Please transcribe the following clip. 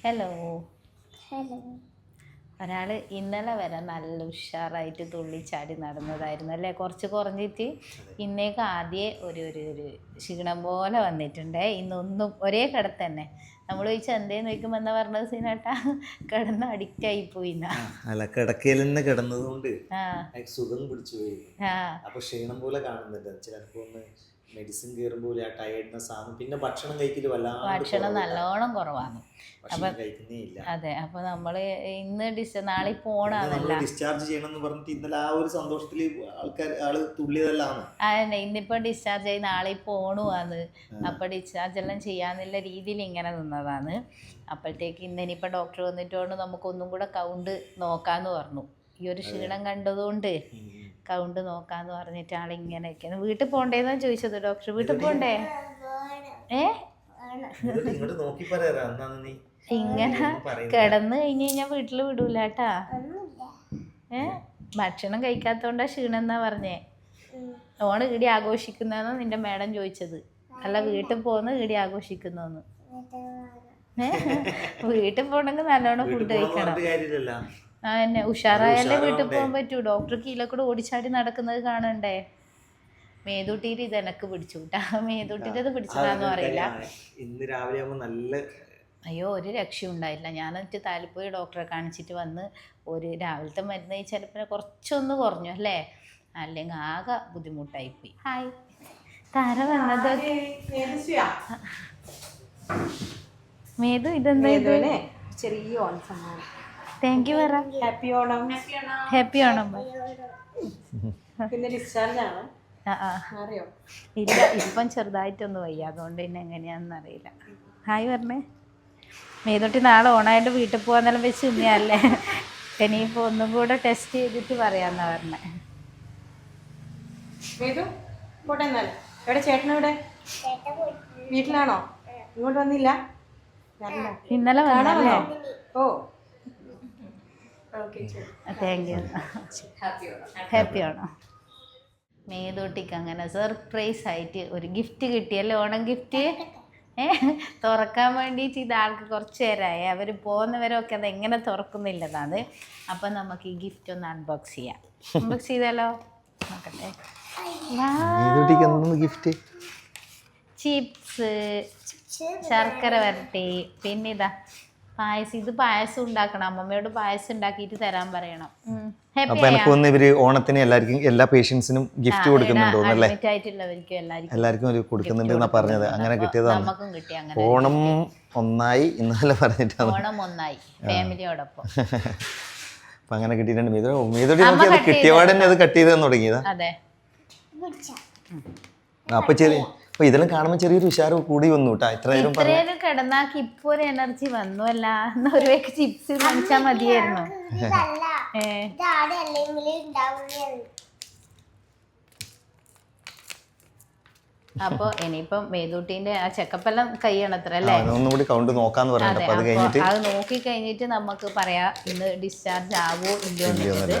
Hello. Hello. ഒരാൾ ഇന്നലെ വരെ നല്ല ഉഷാറായിട്ട് തുള്ളിച്ചാടി നടന്നതായിരുന്നു അല്ലേ, കുറച്ച് കുറഞ്ഞിട്ട് ഇന്നേക്ക് ആദ്യം ഒരു ക്ഷീണം പോലെ വന്നിട്ടുണ്ട്. ഇന്നൊന്നും ഒരേ കിടത്ത് തന്നെ. നമ്മൾ ചോദിച്ചാൽ എന്തേന്ന് ചോദിക്കുമ്പോൾ എന്താ പറഞ്ഞത് സീനേട്ടാ? കിടന്ന് അഡിക്റ്റ് ആയി പോയി. അല്ല, കിടക്കയിൽ തന്നെ കിടന്നതുകൊണ്ട് ആ സുഖം പിടിച്ചു പോയി. ആ അപ്പൊ ക്ഷീണം പോലെ കാണുന്നുണ്ട്. ചിലപ്പോ ഒന്ന് മെഡിസിൻ കയറുമ്പോൾ ആ ടയർഡ്നെസ് ആണ്. പിന്നെ ഭക്ഷണം കഴിക്കല് ഭക്ഷണം നല്ലോണം കുറവാണ്. ഭക്ഷണം കഴിക്കുന്നേ ഇല്ല. അതെ, അപ്പൊ നമ്മള് ഇന്ന് നാളെ പോണാന്നല്ല, ഡിസ്ചാർജ് ചെയ്യണം എന്ന് പറഞ്ഞിട്ട് ഇന്നലെ ആ ഒരു സന്തോഷത്തില് ആള് തുള്ളിയതെല്ലാം. അതന്നെ ഇന്നിപ്പോ ഡിസ്ചാർജ് ആയി നാളെ പോണുവാന്ന്. അപ്പൊ ഡിസ്ചാർജ് എല്ലാം ചെയ്യാന്നുള്ള രീതിയിൽ ഇങ്ങനെ നിന്നതാണ്. അപ്പോഴത്തേക്ക് ഇന്നിപ്പോ ഡോക്ടർ വന്നിട്ടോണ്ട് നമുക്കൊന്നും കൂടെ കൗണ്ട് നോക്കാന്ന് പറഞ്ഞു. ഈ ഒരു ക്ഷീണം കണ്ടതുകൊണ്ട് കൗണ്ട് നോക്കാന്ന് പറഞ്ഞിട്ട് ആളിങ്ങനെയൊക്കെയാണ്. വീട്ടിൽ പോണ്ടേന്നാ ചോദിച്ചത് ഡോക്ടർ. വീട്ടിൽ പോണ്ടേ? ഇങ്ങനെ കിടന്ന് കഴിഞ്ഞ് കഴിഞ്ഞാൽ വീട്ടിൽ വിടൂലാട്ടാ. ഭക്ഷണം കഴിക്കാത്തോണ്ടാ ക്ഷീണം എന്നാ പറഞ്ഞേ. ഓണ് ഈടി ആഘോഷിക്കുന്നെന്ന് നിന്റെ മേഡം ചോദിച്ചത്. അല്ല, വീട്ടിൽ പോന്ന് ഈടി ആഘോഷിക്കുന്നോന്ന്. വീട്ടിൽ പോണെങ്കിൽ നല്ലോണം ഫുഡ് കഴിക്കണം. എന്നെ ഉഷാറായാലേ വീട്ടിൽ പോകാൻ പറ്റൂ. ഡോക്ടർ കീഴക്കൂടെ ഓടിച്ചാടി നടക്കുന്നത് കാണണ്ടേ. മേതൂട്ടിയിൽ ഇത് എനക്ക് പിടിച്ചു കേട്ടാ. മേതൂട്ടിൻ്റെ ഇത് പിടിച്ചതാണെന്നും അറിയില്ല. ഇന്ന് രാവിലെ നല്ല അയ്യോ, ഒരു രക്ഷയും ഉണ്ടായില്ല. ഞാൻ എന്നിട്ട് താലിപ്പോയി ഡോക്ടറെ കാണിച്ചിട്ട് വന്ന് ഒരു രാവിലത്തെ മരുന്ന് കഴിച്ചാൽ കുറച്ചൊന്ന് കുറഞ്ഞു അല്ലേ, അല്ലെങ്കിൽ ആകെ ബുദ്ധിമുട്ടായിപ്പോയി. ഹായ്, താര വന്നത്. മേതു, ഇതെന്താ ഇത്? ചെറിയ ഓണം സമ്മാനം. താങ്ക് യു പറ. ഹാപ്പി ഓണം. ഹാപ്പി ഓണം. പിന്നെ ഡിസ്ചാർജ് ആണ്. അറിയോ? ഇല്ല, ഇപ്പം ചെറുതായിട്ടൊന്നും വയ്യ, അതുകൊണ്ട് പിന്നെ എങ്ങനെയാണെന്ന് അറിയില്ല. ഹായ് പറഞ്ഞേ. മേതൊട്ടി നാളെ ഓണായിട്ട് വീട്ടിൽ പോകാന്നെല്ലാം വെച്ച് ഇന്നല്ലേ. ഇനിയിപ്പോൾ ഒന്നും കൂടെ ടെസ്റ്റ് ചെയ്തിട്ട് പറയാമെന്നാ പറഞ്ഞേ. പോട്ടെ എന്നാൽ. എവിടെ ചേട്ടനെവിടെ? വീട്ടിലാണോ? ഇങ്ങോട്ട് വന്നില്ല? ഇന്നലെ വന്നല്ലേ? ഓ, താങ്ക് യു. ഹാപ്പി ഓണം. മേതൂട്ടിക്ക് അങ്ങനെ സർപ്രൈസ് ആയിട്ട് ഒരു ഗിഫ്റ്റ് കിട്ടിയല്ലേ, ഓണം ഗിഫ്റ്റ്. തുറക്കാൻ വേണ്ടിയിട്ട് ഇത് ആൾക്ക് കുറച്ച് നേരമായി. അവർ പോകുന്നവരൊക്കെ അത് എങ്ങനെ തുറക്കുന്നില്ലതാണ്. അപ്പം നമുക്ക് ഈ ഗിഫ്റ്റ് ഒന്ന് അൺബോക്സ് ചെയ്യാം. അൺബോക്സ് ചെയ്താലോ? നോക്കട്ടെ. ഗിഫ്റ്റ് ചിപ്സ്, ശർക്കര വരട്ടി, പിന്നെ ഇതാ പായസം. ഇത് പായസം ഉണ്ടാക്കണം. അമ്മമ്മയോട് പായസം ഉണ്ടാക്കിയിട്ട് തരാൻ പറയണം. അപ്പൊ എനിക്കൊന്ന് ഇവര് ഓണത്തിന് എല്ലാ പേഷ്യൻസിനും ഗിഫ്റ്റ് കൊടുക്കുന്നുണ്ടോ അല്ലേ? എല്ലാവർക്കും ഒരു കൊടുക്കുന്നുണ്ട് എന്നാ പറഞ്ഞത്. അങ്ങനെ കിട്ടിയതാണ്. നമുക്കും കിട്ടി. അങ്ങനെ ഓണം ഒന്നായി ഇന്നലെ പറഞ്ഞിട്ടാണ്. ഓണം ഒന്നായി ഫാമിലിയോടൊപ്പം. അപ്പൊ അങ്ങനെ കിട്ടിയിട്ടുണ്ട്. മേതോടി നോക്കി അത് കിട്ടിയപാട് തന്നെ അത് കട്ട് ചെയ്ത് തുടങ്ങിയതാ. അതെ. അപ്പൊ ഇതെല്ലാം കാണുമ്പോൾ ചെറിയൊരു ഉഷാറ് കൂടി വന്നു കേട്ടാ. ഇത്രയും കിടന്നാക്കി ഇപ്പൊ ഒരു എനർജി വന്നു. അല്ല, ഒരു വേക്ക് ചിപ്സ് കഴിച്ചാൽ മതിയായിരുന്നു. അപ്പൊ ഇനിയിപ്പം മേതൂട്ടിന്റെ ആ ചെക്കപ്പെല്ലാം കഴിയണത്ര അല്ലേ? ഒന്നുകൂടി കൗണ്ട് നോക്കാന്ന് പറഞ്ഞിട്ട് അത് നോക്കി കഴിഞ്ഞിട്ട് നമുക്ക് പറയാം ഇന്ന് ഡിസ്ചാർജ് ആവോ ഇല്ലയോ എന്നുള്ളത്.